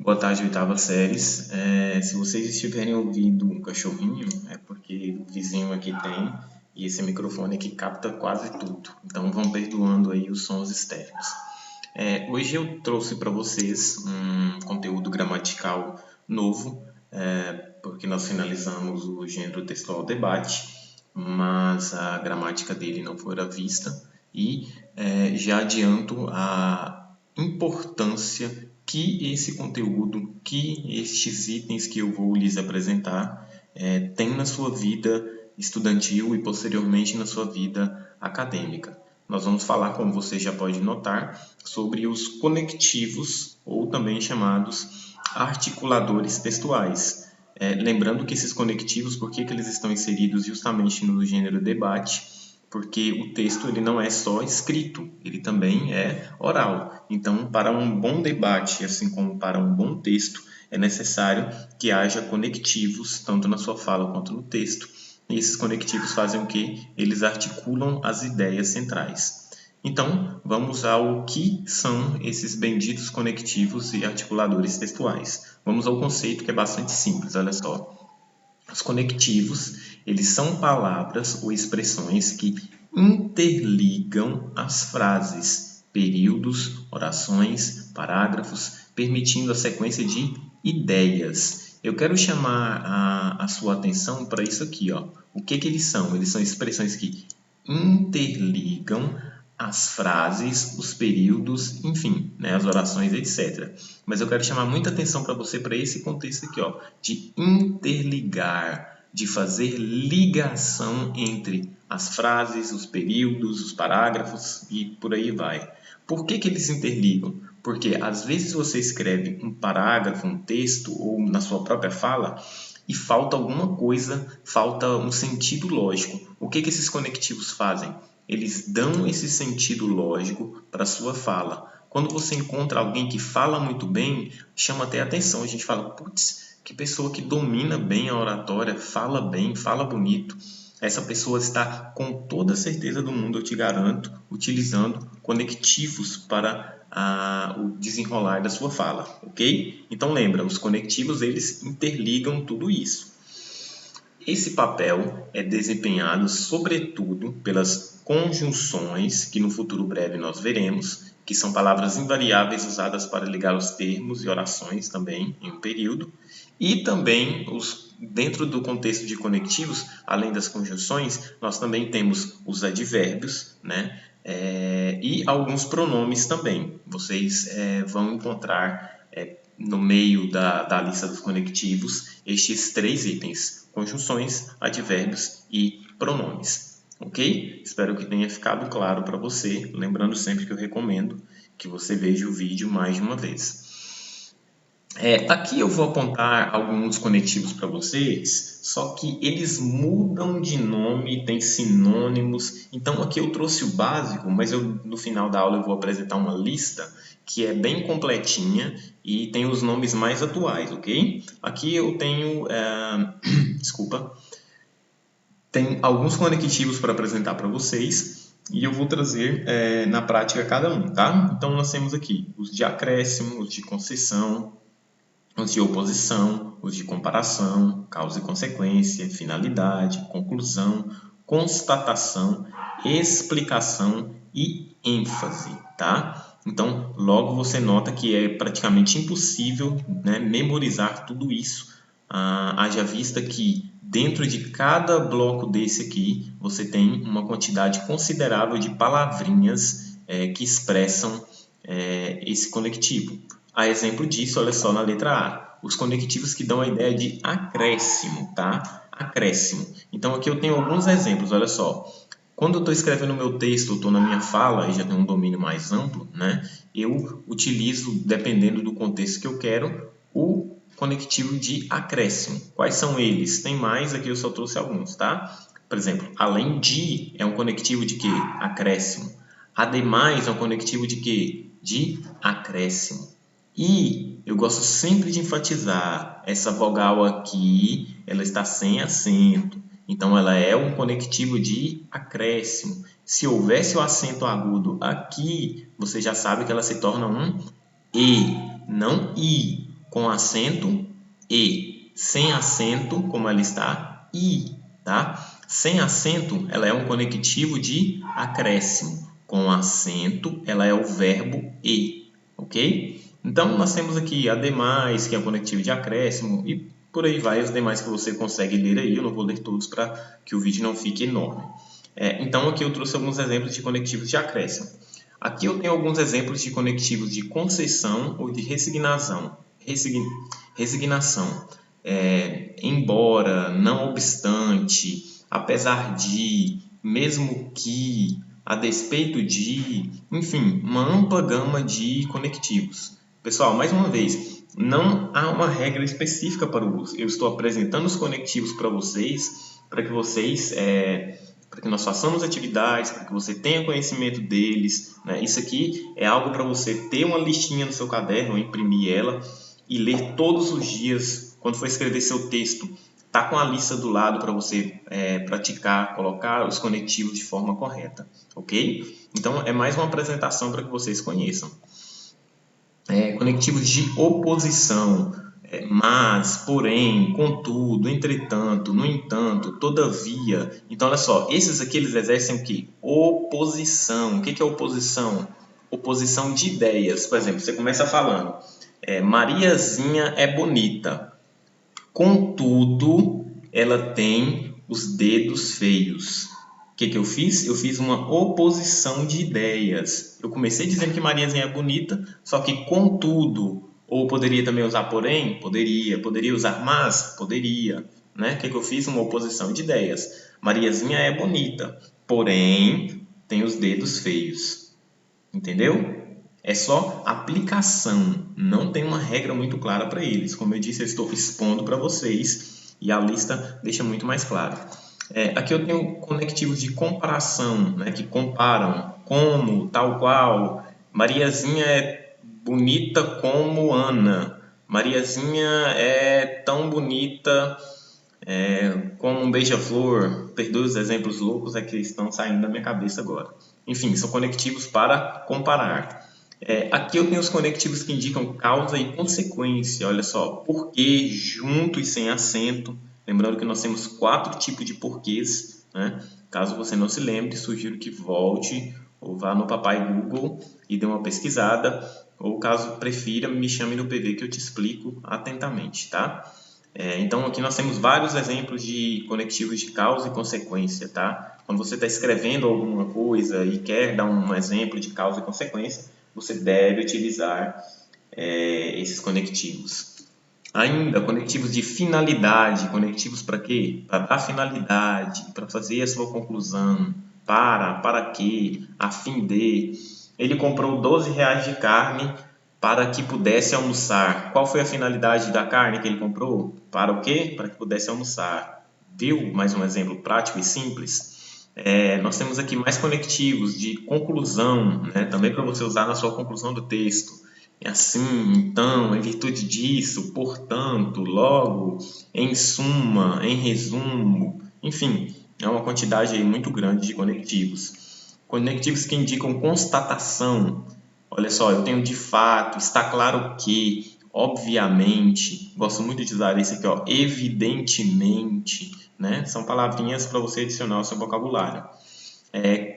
Boa tarde, oitava séries. Se vocês estiverem ouvindo um cachorrinho, é porque o vizinho aqui tem e esse microfone aqui capta quase tudo. Então vão perdoando aí os sons externos. Hoje eu trouxe para vocês um conteúdo gramatical novo, porque nós finalizamos o gênero textual debate, mas a gramática dele não foi vista e já adianto a importância que esse conteúdo, que estes itens que eu vou lhes apresentar tem na sua vida estudantil e posteriormente na sua vida acadêmica. Nós vamos falar, como você já pode notar, sobre os conectivos, ou também chamados articuladores textuais. Lembrando que esses conectivos, por que eles estão inseridos justamente no gênero debate? Porque o texto ele não é só escrito, ele também é oral. Então, para um bom debate, assim como para um bom texto, é necessário que haja conectivos, tanto na sua fala quanto no texto. E esses conectivos fazem o quê? Eles articulam as ideias centrais. Então, vamos ao que são esses benditos conectivos e articuladores textuais. Vamos ao conceito que é bastante simples, olha só. Os conectivos, eles são palavras ou expressões que interligam as frases, períodos, orações, parágrafos, permitindo a sequência de ideias. Eu quero chamar a sua atenção para isso aqui, ó. O que eles são? Eles são expressões que interligam as frases, os períodos, enfim, né, as orações, etc. Mas eu quero chamar muita atenção para você para esse contexto aqui, ó, de interligar, de fazer ligação entre as frases, os períodos, os parágrafos e por aí vai. Por que eles interligam? Porque às vezes você escreve um parágrafo, um texto ou na sua própria fala e falta alguma coisa, falta um sentido lógico. O que esses conectivos fazem? Eles dão esse sentido lógico para a sua fala. Quando você encontra alguém que fala muito bem, chama até atenção. A gente fala, putz, que pessoa que domina bem a oratória, fala bem, fala bonito. Essa pessoa está, com toda a certeza do mundo, eu te garanto, utilizando conectivos para o desenrolar da sua fala, ok? Então lembra, os conectivos eles interligam tudo isso. Esse papel é desempenhado sobretudo pelas conjunções, que no futuro breve nós veremos, que são palavras invariáveis usadas para ligar os termos e orações também em um período, e também dentro do contexto de conectivos, além das conjunções, nós também temos os advérbios, né? E alguns pronomes também. Vocês vão encontrar no meio da lista dos conectivos estes três itens: conjunções, advérbios e pronomes. Ok? Espero que tenha ficado claro para você. Lembrando sempre que eu recomendo que você veja o vídeo mais de uma vez. Aqui eu vou apontar alguns conectivos para vocês, só que eles mudam de nome, tem sinônimos. Então aqui eu trouxe o básico, mas no final da aula eu vou apresentar uma lista que é bem completinha e tem os nomes mais atuais, ok? Aqui eu tenho, desculpa, tem alguns conectivos para apresentar para vocês e eu vou trazer na prática cada um, tá? Então nós temos aqui os de acréscimo, os de concessão, os de oposição, os de comparação, causa e consequência, finalidade, conclusão, constatação, explicação e ênfase, tá? Então, logo você nota que é praticamente impossível, né, memorizar tudo isso, haja vista que dentro de cada bloco desse aqui, você tem uma quantidade considerável de palavrinhas que expressam esse conectivo. A exemplo disso, olha só na letra A, os conectivos que dão a ideia de acréscimo, tá? Acréscimo. Então aqui eu tenho alguns exemplos, olha só. Quando eu estou escrevendo meu texto, eu estou na minha fala e já tenho um domínio mais amplo, né? Eu utilizo, dependendo do contexto que eu quero, o conectivo de acréscimo. Quais são eles? Tem mais, aqui eu só trouxe alguns, tá? Por exemplo, além de é um conectivo de quê? Acréscimo. Ademais é um conectivo de quê? De acréscimo. E eu gosto sempre de enfatizar essa vogal aqui, ela está sem acento. Então, ela é um conectivo de acréscimo. Se houvesse o acento agudo aqui, você já sabe que ela se torna um E, não I. com acento E. Sem acento, como ela está, I, tá? Sem acento, ela é um conectivo de acréscimo. Com acento, ela é o verbo E, ok? Então, nós temos aqui ademais, que é um conectivo de acréscimo, e por aí vai os demais que você consegue ler aí. Eu não vou ler todos para que o vídeo não fique enorme. Então, aqui eu trouxe alguns exemplos de conectivos de acréscimo. Aqui eu tenho alguns exemplos de conectivos de concessão ou de resignação. Resignação. Embora, não obstante, apesar de, mesmo que, a despeito de, enfim, uma ampla gama de conectivos. Pessoal, mais uma vez, não há uma regra específica para o uso. Eu estou apresentando os conectivos para vocês, para que nós façamos atividades, para que você tenha conhecimento deles, né? Isso aqui é algo para você ter uma listinha no seu caderno, imprimir ela e ler todos os dias. Quando for escrever seu texto, tá com a lista do lado para você praticar, colocar os conectivos de forma correta, ok? Então, é mais uma apresentação para que vocês conheçam. Conectivos de oposição. Mas, porém, contudo, entretanto, no entanto, todavia. Então, olha só, esses aqui eles exercem o quê? Oposição. O que é oposição? Oposição de ideias. Por exemplo, você começa falando, Mariazinha é bonita, contudo, ela tem os dedos feios. O que eu fiz? Eu fiz uma oposição de ideias. Eu comecei dizendo que Mariazinha é bonita, só que contudo, ou poderia também usar porém? Poderia usar mas? Poderia. Né? O que eu fiz? Uma oposição de ideias. Mariazinha é bonita, porém tem os dedos feios. Entendeu? É só aplicação, não tem uma regra muito clara para eles. Como eu disse, eu estou expondo para vocês e a lista deixa muito mais claro. Aqui eu tenho conectivos de comparação, né, que comparam como, tal qual. Mariazinha é bonita como Ana. Mariazinha é tão bonita como um beija-flor. Perdoe os exemplos loucos que estão saindo da minha cabeça agora. Enfim, são conectivos para comparar. Aqui eu tenho os conectivos que indicam causa e consequência. Olha só, porquê, junto e sem acento. Lembrando que nós temos 4 tipos de porquês, né? Caso você não se lembre, sugiro que volte ou vá no Papai Google e dê uma pesquisada. Ou caso prefira, me chame no PV que eu te explico atentamente, tá? Então aqui nós temos vários exemplos de conectivos de causa e consequência, tá? Quando você está escrevendo alguma coisa e quer dar um exemplo de causa e consequência, você deve utilizar esses conectivos. Ainda, conectivos de finalidade. Conectivos para quê? Para dar finalidade, para fazer a sua conclusão. Para quê? A fim de. Ele comprou R$12 de carne para que pudesse almoçar. Qual foi a finalidade da carne que ele comprou? Para o quê? Para que pudesse almoçar. Viu? Mais um exemplo prático e simples. Nós temos aqui mais conectivos de conclusão, né? Também para você usar na sua conclusão do texto. Assim, então, em virtude disso, portanto, logo, em suma, em resumo, enfim, é uma quantidade aí muito grande de conectivos. Conectivos que indicam constatação. Olha só, eu tenho de fato, está claro que, obviamente, gosto muito de usar esse aqui, ó, evidentemente, né? São palavrinhas para você adicionar ao seu vocabulário.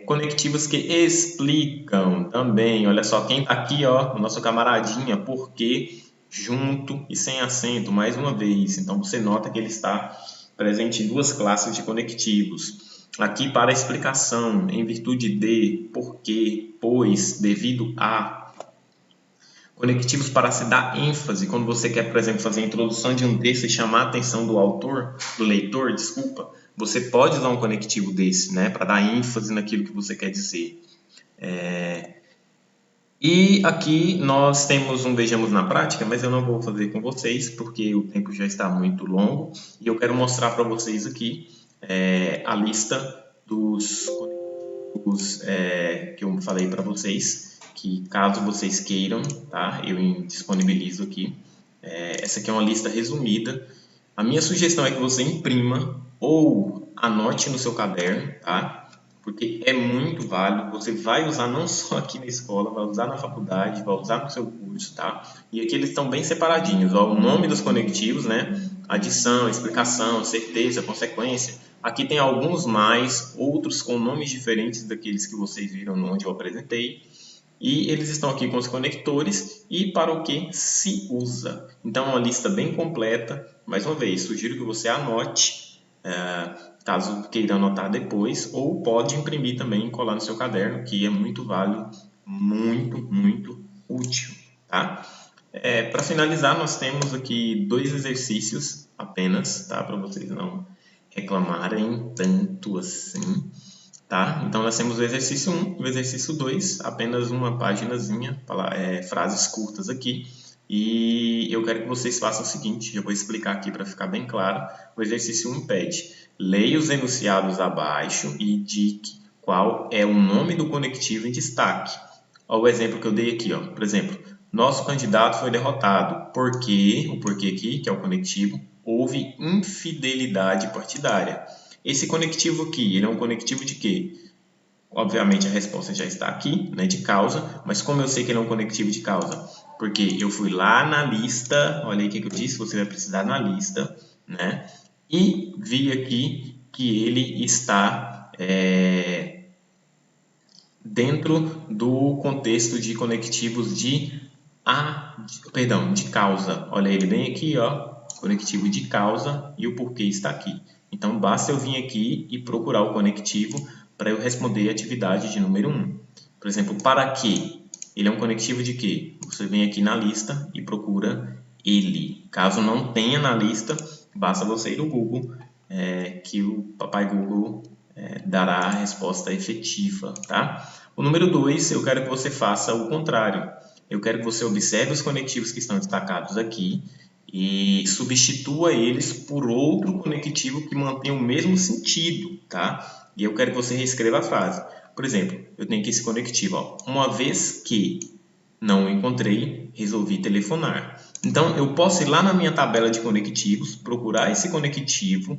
Conectivos que explicam também, olha só, quem está aqui, ó, o nosso camaradinha, porque, junto e sem acento, mais uma vez. Então, você nota que ele está presente em 2 classes de conectivos. Aqui para explicação, em virtude de, porque, pois, devido a. Conectivos para se dar ênfase, quando você quer, por exemplo, fazer a introdução de um texto e chamar a atenção do leitor, desculpa, você pode usar um conectivo desse, né, para dar ênfase naquilo que você quer dizer. E aqui nós temos um Vejamos na Prática, mas eu não vou fazer com vocês, porque o tempo já está muito longo, e eu quero mostrar para vocês aqui a lista dos conectivos que eu falei para vocês, que caso vocês queiram, tá, eu disponibilizo aqui. Essa aqui é uma lista resumida. A minha sugestão é que você imprima ou anote no seu caderno, tá? porque é muito válido. Você vai usar não só aqui na escola, vai usar na faculdade, vai usar no seu curso, tá? E aqui eles estão bem separadinhos, ó, o nome dos conectivos, né? Adição, explicação, certeza, consequência. Aqui tem alguns mais, outros com nomes diferentes daqueles que vocês viram onde eu apresentei. E eles estão aqui com os conectores e para o que se usa. Então, é uma lista bem completa. Mais uma vez, sugiro que você anote, caso queira anotar depois, ou pode imprimir também e colar no seu caderno, que é muito válido, muito útil. Tá? Para finalizar, nós temos aqui 2 exercícios apenas, tá? Para vocês não reclamarem tanto assim. Tá? Então, nós temos o exercício 1 e o exercício 2, apenas uma paginazinha, frases curtas aqui. E eu quero que vocês façam o seguinte, eu vou explicar aqui para ficar bem claro. O exercício 1 pede, leia os enunciados abaixo e indique qual é o nome do conectivo em destaque. Olha o exemplo que eu dei aqui, ó. Por exemplo, nosso candidato foi derrotado porque, o porquê aqui, que é o conectivo, houve infidelidade partidária. Esse conectivo aqui, ele é um conectivo de quê? Obviamente a resposta já está aqui, né, de causa, mas como eu sei que ele é um conectivo de causa? Porque eu fui lá na lista, olha aí o que eu disse, você vai precisar na lista, né, e vi aqui que ele está dentro do contexto de conectivos de causa. Olha ele bem aqui, ó, conectivo de causa e o porquê está aqui. Então, basta eu vir aqui e procurar o conectivo para eu responder a atividade de número 1. Por exemplo, para que? Ele é um conectivo de quê? Você vem aqui na lista e procura ele. Caso não tenha na lista, basta você ir no Google, que o papai Google dará a resposta efetiva, tá? O número 2, eu quero que você faça o contrário. Eu quero que você observe os conectivos que estão destacados aqui e substitua eles por outro conectivo que mantém o mesmo sentido, tá? E eu quero que você reescreva a frase. Por exemplo, eu tenho aqui esse conectivo, ó. Uma vez que não encontrei, resolvi telefonar. Então, eu posso ir lá na minha tabela de conectivos, procurar esse conectivo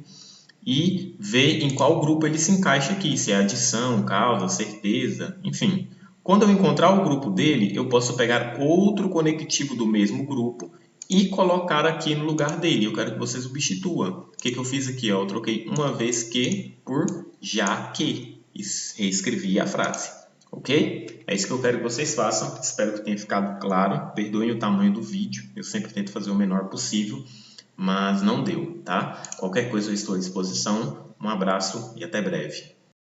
e ver em qual grupo ele se encaixa aqui, se é adição, causa, certeza, enfim. Quando eu encontrar o grupo dele, eu posso pegar outro conectivo do mesmo grupo e colocar aqui no lugar dele. Eu quero que você substitua. O que eu fiz aqui? Eu troquei uma vez que por já que. E reescrevi a frase. Ok? É isso que eu quero que vocês façam. Espero que tenha ficado claro. Perdoem o tamanho do vídeo. Eu sempre tento fazer o menor possível, mas não deu, tá? Qualquer coisa eu estou à disposição. Um abraço e até breve.